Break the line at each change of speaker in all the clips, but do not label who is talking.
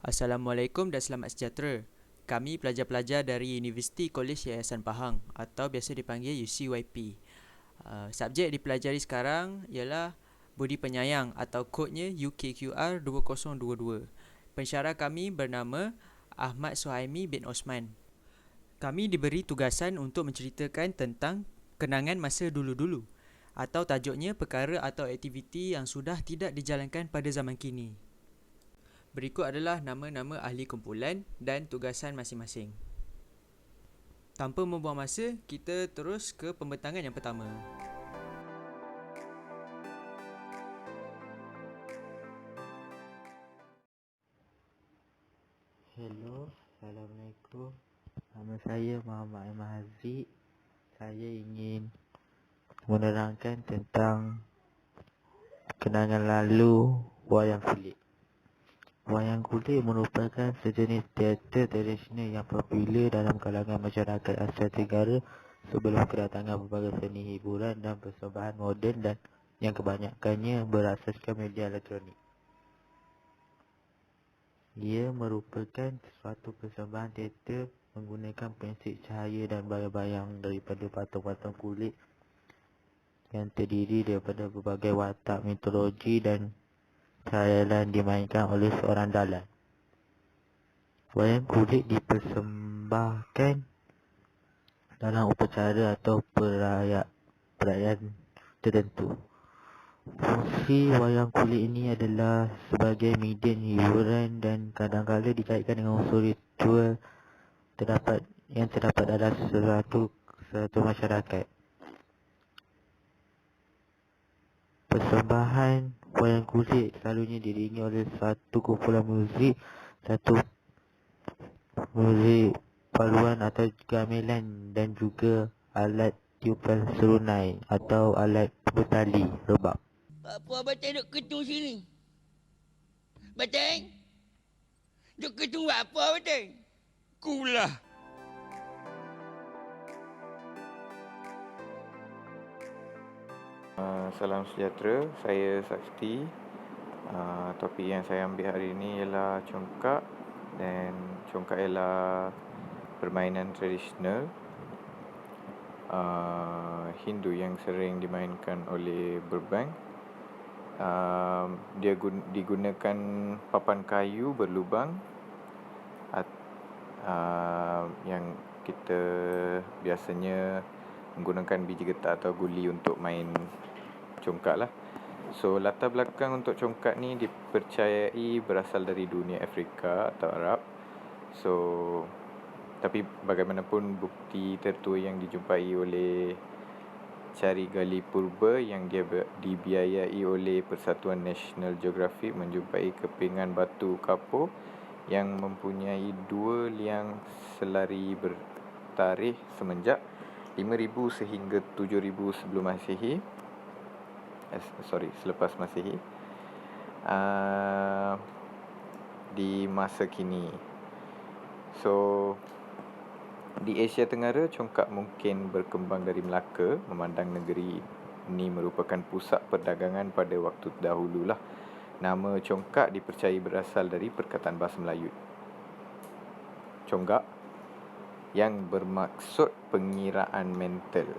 Assalamualaikum dan selamat sejahtera. Kami pelajar-pelajar dari Universiti Kolej Yayasan Pahang atau biasa dipanggil UCYP. Subjek dipelajari sekarang ialah Budi Penyayang atau kodnya UKQR 2022. Pensyarah kami bernama Ahmad Suhaimi bin Osman. Kami diberi tugasan untuk menceritakan tentang kenangan masa dulu-dulu atau tajuknya perkara atau aktiviti yang sudah tidak dijalankan pada zaman kini. Berikut adalah nama-nama ahli kumpulan dan tugasan masing-masing. Tanpa membuang masa, kita terus ke pembentangan yang pertama.
Hello, Assalamualaikum. Nama saya Muhammad Aiman Haziq. Saya ingin menerangkan tentang kenangan lalu wayang kulit. Wayang kulit merupakan sejenis teater tradisional yang popular dalam kalangan masyarakat Asia Tenggara sebelum kedatangan berbagai seni hiburan dan persembahan moden dan yang kebanyakannya berasaskan media elektronik. Ia merupakan suatu persembahan teater menggunakan prinsip cahaya dan bayang-bayang daripada patung-patung kulit yang terdiri daripada berbagai watak mitologi dan khayalan dimainkan oleh seorang dalang. Wayang kulit dipersembahkan dalam upacara atau perayaan tertentu. Fungsi wayang kulit ini adalah sebagai medium hiburan dan kadang-kadang dikaitkan dengan unsur ritual yang terdapat dalam suatu masyarakat. Persembahan wayang kulit selalunya diiringi oleh satu kumpulan muzik, satu muzik paluan atau gamelan dan juga alat tiupan serunai atau alat bertali rebab.
Apa Abang duk ketung sini? Batang? Duk ketung buat apa Batang? Kulah.
Salam sejahtera, saya Sakti. Topik yang saya ambil hari ini ialah congkak, dan congkak ialah permainan tradisional Hindu yang sering dimainkan oleh berbang. Dia digunakan papan kayu berlubang yang kita biasanya menggunakan biji getah atau guli untuk main congkak lah. So, latar belakang untuk congkak ni dipercayai berasal dari dunia Afrika atau Arab. So, tapi bagaimanapun bukti tertua yang dijumpai oleh cari gali purba yang dia dibiayai oleh Persatuan National Geographic menjumpai kepingan batu kapur yang mempunyai 2 liang selari bertarikh semenjak 5,000 sehingga 7,000 sebelum Masihi. Selepas Masihi. Di masa kini. So, di Asia Tenggara, congkak mungkin berkembang dari Melaka, memandang negeri ini merupakan pusat perdagangan pada waktu dahululah. Nama congkak dipercayai berasal dari perkataan bahasa Melayu conggak yang bermaksud pengiraan mental.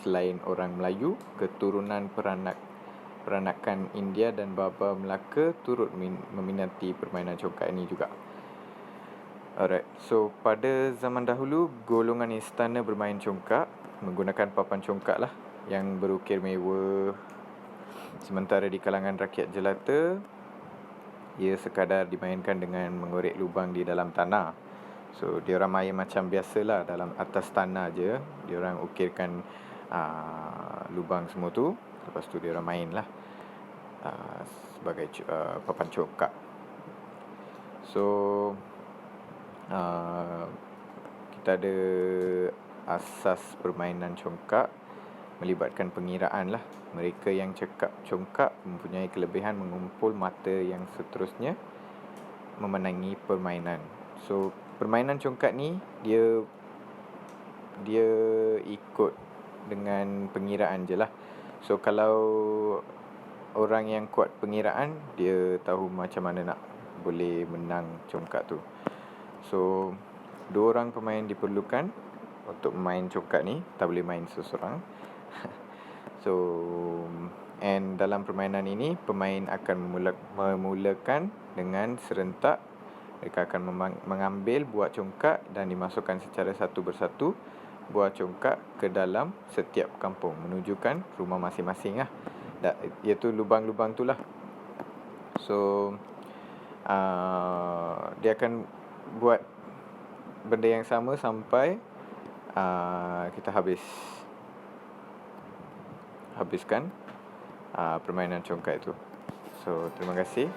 Selain orang Melayu, keturunan peranakan India dan Baba Melaka turut meminati permainan congkak ini juga. Alright, so pada zaman dahulu, golongan istana bermain congkak menggunakan papan congkak lah yang berukir mewah. Sementara di kalangan rakyat jelata, ia sekadar dimainkan dengan mengorek lubang di dalam tanah. So, diorang main macam biasalah, dalam atas tanah je. Diorang ukirkan lubang semua tu. Lepas tu diorang main lah sebagai papan congkak. So, kita ada asas permainan congkak melibatkan pengiraan lah. Mereka yang cekap congkak mempunyai kelebihan mengumpul mata yang seterusnya memenangi permainan. So, permainan congkak ni dia ikut dengan pengiraan je lah. So, kalau orang yang kuat pengiraan, dia tahu macam mana nak boleh menang congkak tu. So 2 orang pemain diperlukan untuk main congkak ni, tak boleh main seorang. So and dalam permainan ini pemain akan memulakan dengan serentak. Mereka akan mengambil buah congkak dan dimasukkan secara satu persatu buah congkak ke dalam setiap kampung, menunjukkan rumah masing-masing lah. Iaitu lubang-lubang tu lah. So dia akan buat benda yang sama sampai kita habiskan permainan congkak itu. So terima kasih.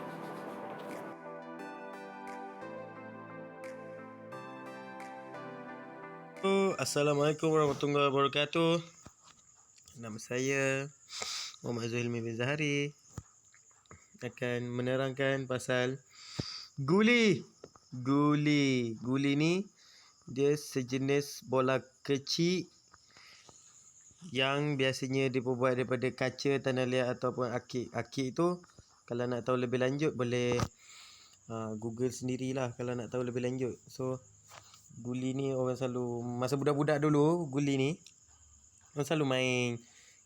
Assalamualaikum warahmatullahi wabarakatuh. Nama saya Muhammad Zulmi bin Zahari, akan menerangkan pasal guli. Guli ni dia sejenis bola kecil yang biasanya dibuat daripada kaca, tanah liat ataupun akik. Akik tu kalau nak tahu lebih lanjut boleh Google sendirilah kalau nak tahu lebih lanjut. So guli ni orang selalu, masa budak-budak dulu, guli ni orang selalu main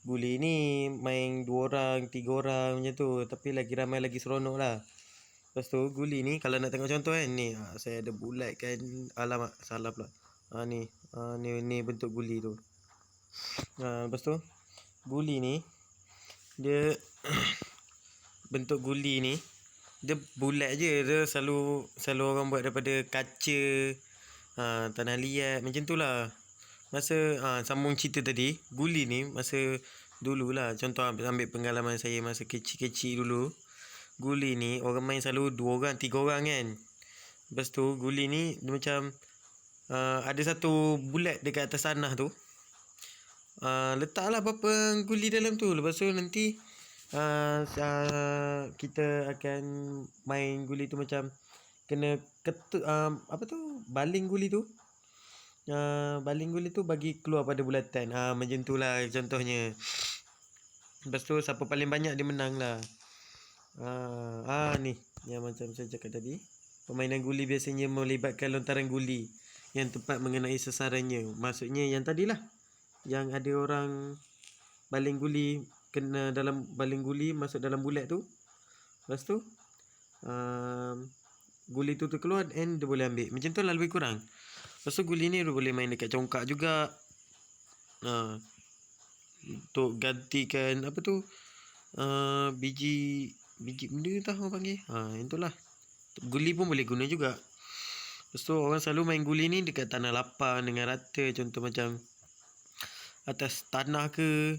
guli ni, main 2 orang, 3 orang macam tu. Tapi lagi ramai lagi seronok lah. Lepas tu guli ni kalau nak tengok contoh kan, ni saya ada bulat kan. Alamak, salah pula. Ni bentuk guli tu. Lepas tu guli ni dia bentuk guli ni dia bulat je. Dia selalu orang buat daripada kaca, tanah liat macam tu lah. Masa sambung cerita tadi, guli ni masa dulu lah, contoh ambil pengalaman saya masa kecil-kecil dulu. Guli ni orang main selalu 2 orang, 3 orang kan. Lepas tu guli ni dia macam ada satu bulat dekat atas tanah tu. Letaklah apa-apa guli dalam tu. Lepas tu nanti kita akan main guli tu macam kena baling guli tu. Baling guli tu bagi keluar pada bulatan. Macam tu lah contohnya. Lepas tu siapa paling banyak dia menang lah. Ni yang macam saya cakap tadi. Permainan guli biasanya melibatkan lontaran guli yang tepat mengenai sasarannya. Maksudnya yang tadilah, yang ada orang baling guli, kena dalam baling guli masuk dalam bulat tu. Lepas tu guli tu terkeluar and dia boleh ambil. Macam tu lah lebih kurang. Lepas tu guli ni dia boleh main dekat congkak juga. Untuk gantikan apa tu, biji benda tak orang panggil. Itulah. Guli pun boleh guna juga. Lepas tu orang selalu main guli ni dekat tanah lapang dengan rata. Contoh macam atas tanah ke,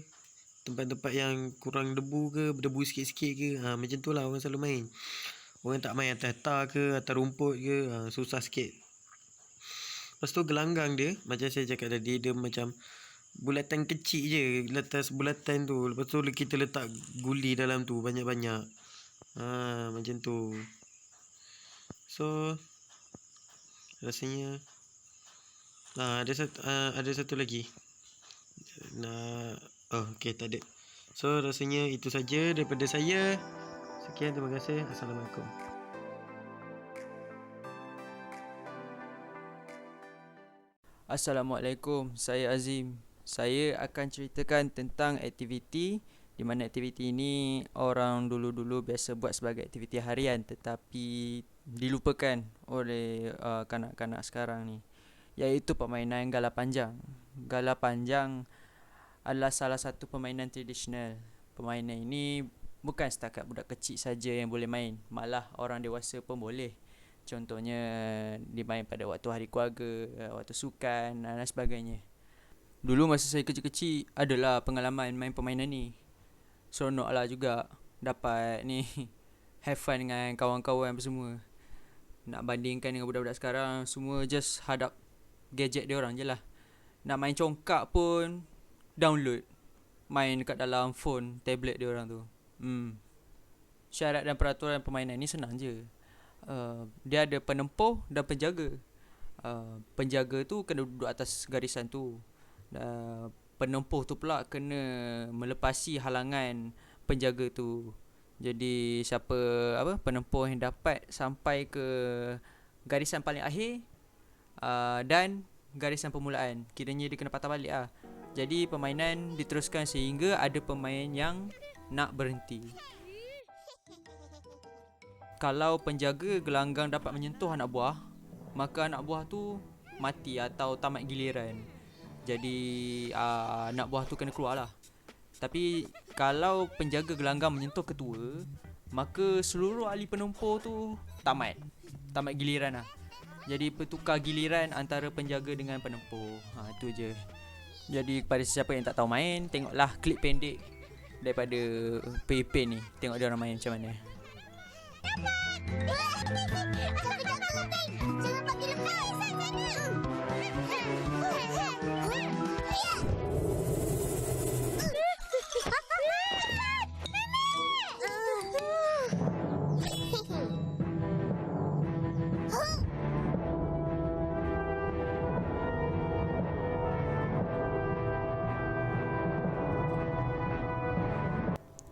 tempat-tempat yang kurang debu ke, debu sikit-sikit ke. Macam tu lah orang selalu main. Orang tak main atas tar ke, atas rumput ke, susah sikit. Lepas tu gelanggang dia, macam saya cakap tadi, dia macam bulatan kecil je. Atas bulatan tu, lepas tu kita letak guli dalam tu banyak-banyak. Macam tu. So rasanya ada satu lagi. Okey, tak ada. So rasanya itu saja daripada saya. Sekian, terima kasih. Assalamualaikum.
Assalamualaikum, saya Azim. Saya akan ceritakan tentang aktiviti di mana aktiviti ini orang dulu-dulu biasa buat sebagai aktiviti harian tetapi dilupakan oleh kanak-kanak sekarang ni, iaitu permainan gala panjang. Gala panjang adalah salah satu permainan tradisional. Permainan ini bukan setakat budak kecil saja yang boleh main, malah orang dewasa pun boleh. Contohnya dimain pada waktu hari keluarga, waktu sukan dan sebagainya. Dulu masa saya kecil-kecil adalah pengalaman main permainan ni. Seronok lah juga dapat ni have fun dengan kawan-kawan semua. Nak bandingkan dengan budak-budak sekarang, semua just hadap gadget dia orang je lah. Nak main congkak pun download, main dekat dalam phone, tablet dia orang tu. Syarat dan peraturan permainan ni senang je. Dia ada penempuh dan penjaga. Penjaga tu kena duduk atas garisan tu. Penempuh tu pula kena melepasi halangan penjaga tu. Jadi siapa penempuh yang dapat sampai ke garisan paling akhir dan garisan permulaan, kiranya dia kena patah balik lah. Jadi permainan diteruskan sehingga ada pemain yang nak berhenti. Kalau penjaga gelanggang dapat menyentuh anak buah, maka anak buah tu mati atau tamat giliran. Jadi anak buah tu kena keluar lah. Tapi kalau penjaga gelanggang menyentuh ketua, maka seluruh ahli penempuh tu tamat giliran lah. Jadi bertukar giliran antara penjaga dengan penempuh. Itu je. Jadi kepada sesiapa yang tak tahu main, tengoklah klip pendek daripada PEP ni. Tengok dia orang main macam mana.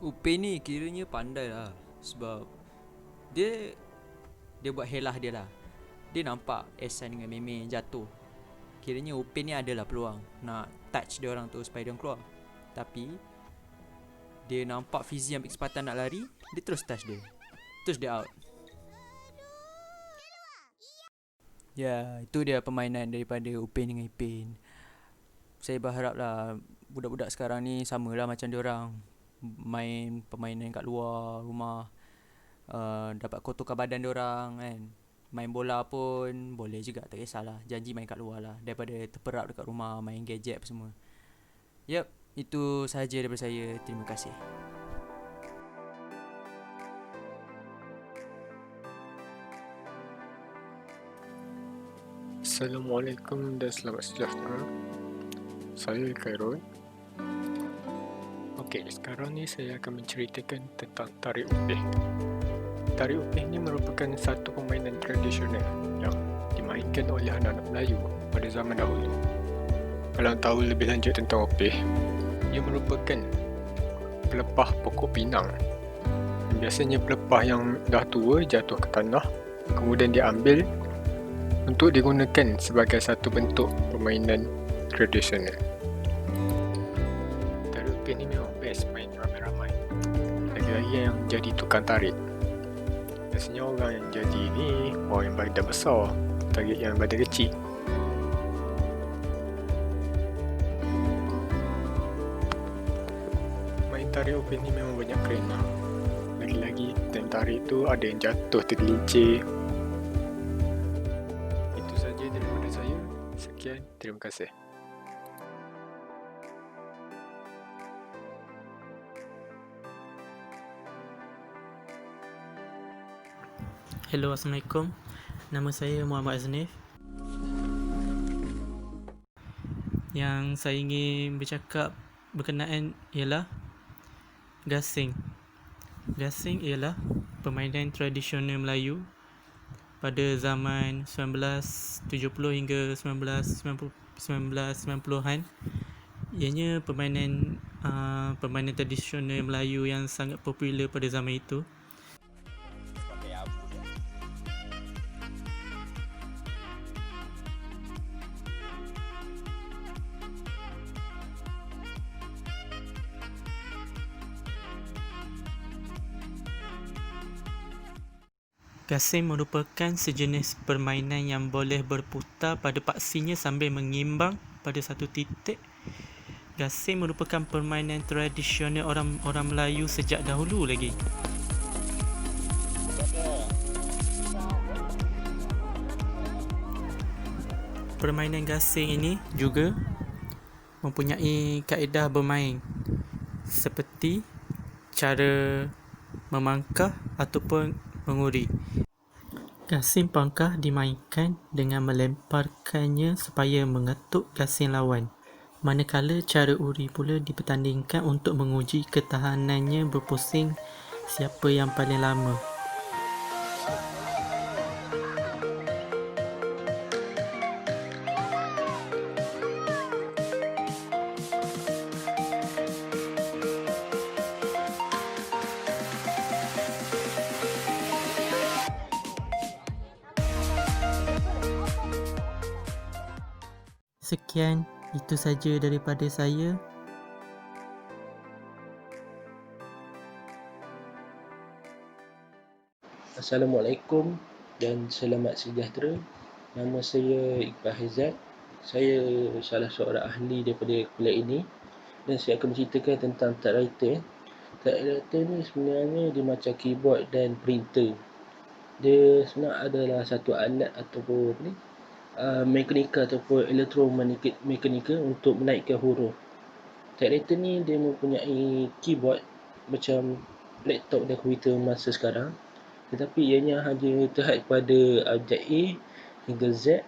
Upin ni kiranya pandai lah. Sebab Dia buat helah dia lah. Dia nampak Ehsan dengan Meme jatuh. Kiranya Upin ni adalah peluang nak touch dia orang tu supaya dia keluar. Tapi dia nampak Fizi ambil kesempatan nak lari, dia terus touch dia. Terus dia out. Ya, itu dia permainan daripada Upin dengan Ipin. Saya berharap lah budak-budak sekarang ni samalah macam dia orang. Main permainan kat luar rumah, dapat kotorkan badan diorang kan. Main bola pun boleh juga, tak kisahlah. Janji main kat luar lah, daripada terperap dekat rumah main gadget apa semua. Yep, itu sahaja daripada saya. Terima kasih.
Assalamualaikum dan selamat sejahtera. Saya Khairul. Okey, sekarang ni saya akan menceritakan tentang Tarik Upih. Tarik Upih ni merupakan satu permainan tradisional yang dimainkan oleh anak-anak Melayu pada zaman dahulu. Kalau tahu lebih lanjut tentang Upih, ia merupakan pelepah pokok pinang. Biasanya pelepah yang dah tua jatuh ke tanah, kemudian diambil untuk digunakan sebagai satu bentuk permainan tradisional. Tarik Upih ni memang best main ramai-ramai. Lagi-lagi yang jadi tukang tarik. Biasanya orang yang jadi ni orang yang badan besar, tarik yang badan kecil. Main tarik Upih ni memang banyak kerana. Lagi-lagi time tarik tu ada yang jatuh tergelincir. Itu saja daripada saya. Sekian, terima kasih.
Hello, Assalamualaikum. Nama saya Muhammad Aznif. Yang saya ingin bercakap berkenaan ialah gasing. Gasing ialah permainan tradisional Melayu pada zaman 1970 hingga 1990-an. Ianya permainan tradisional Melayu yang sangat popular pada zaman itu. Gasing merupakan sejenis permainan yang boleh berputar pada paksinya sambil mengimbang pada satu titik. Gasing merupakan permainan tradisional orang Melayu sejak dahulu lagi. Permainan gasing ini juga mempunyai kaedah bermain seperti cara memangkah ataupun menguri. Gasing pangkah dimainkan dengan melemparkannya supaya mengetuk gasing lawan. Manakala cara uri pula dipertandingkan untuk menguji ketahanannya berpusing siapa yang paling lama. Sekian, itu saja daripada saya.
Assalamualaikum dan selamat sejahtera. Nama saya Iqbal Haizat. Saya salah seorang ahli daripada kuliah ini dan saya akan menceritakan tentang typewriter. Typewriter ni sebenarnya dia macam keyboard dan printer. Dia sebenarnya adalah satu alat ataupun mekanikal ataupun elektromekanikal untuk menaikkan huruf. Typewriter ni dia mempunyai keyboard macam laptop dan komputer masa sekarang, tetapi ianya hanya terhad pada abjad A hingga Z,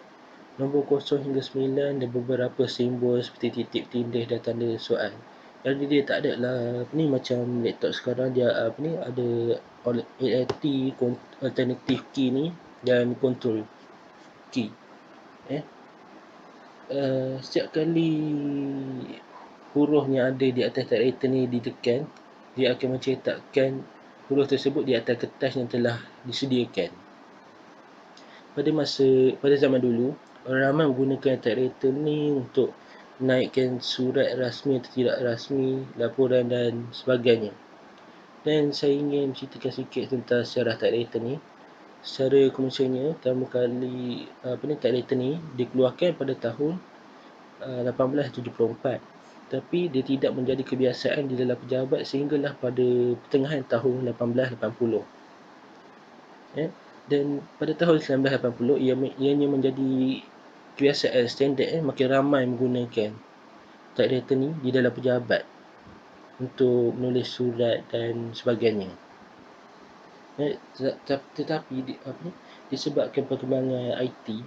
nombor 0 hingga 9 dan beberapa simbol seperti titik, tindih dan tanda soal. Jadi dia tak ada lah macam laptop sekarang dia ada ALT, alternative key ni dan control key. Setiap kali huruf yang ada di atas typewriter ni ditekan, dia akan mencetakkan huruf tersebut di atas kertas yang telah disediakan. Pada zaman dulu, orang ramai menggunakan typewriter ni untuk menaikkan surat rasmi atau tidak rasmi, laporan dan sebagainya. Dan saya ingin menceritakan sikit tentang sejarah typewriter ni. Secara komersialnya, pertama kali typewriter ni dikeluarkan pada tahun 1874. Tapi dia tidak menjadi kebiasaan di dalam pejabat sehinggalah pada pertengahan tahun 1880. Dan pada tahun 1980 ianya menjadi kebiasaan standard, makin ramai menggunakan typewriter ni di dalam pejabat untuk menulis surat dan sebagainya. Tetapi disebabkan perkembangan IT,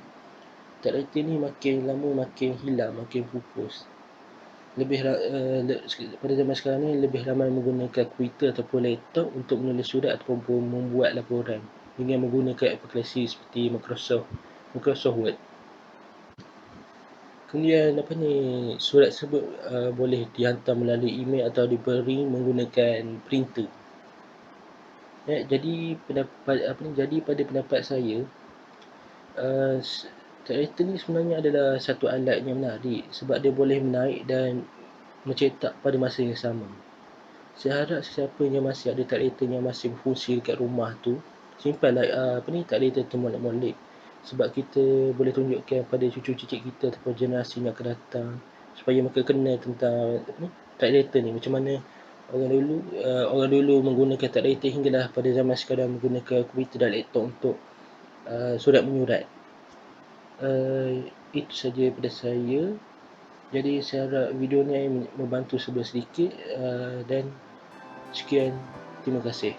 typewriter ni makin lama makin hilang, makin pupus. Pada zaman sekarang ni lebih ramai menggunakan komputer ataupun laptop untuk menulis surat ataupun membuat laporan dengan menggunakan aplikasi seperti Microsoft Word. Kemudian surat tersebut boleh dihantar melalui email atau diberi menggunakan printer. Jadi pada pendapat saya, typewriter ni sebenarnya adalah satu alat yang menarik sebab dia boleh menaik dan mencetak pada masa yang sama. Saya harap sesiapa yang masih ada typewriter yang masih berfungsi dekat rumah tu, simpanlah typewriter tu molek-molek sebab kita boleh tunjukkan pada cucu-cicit kita ataupun generasi yang akan datang supaya mereka kenal tentang typewriter ni, macam mana orang dulu menggunakan typewriter hinggalah pada zaman sekarang menggunakan komputer dan laptop untuk surat menyurat. Itu saja daripada saya. Jadi saya harap video ni membantu sebelah sedikit dan sekian, terima kasih.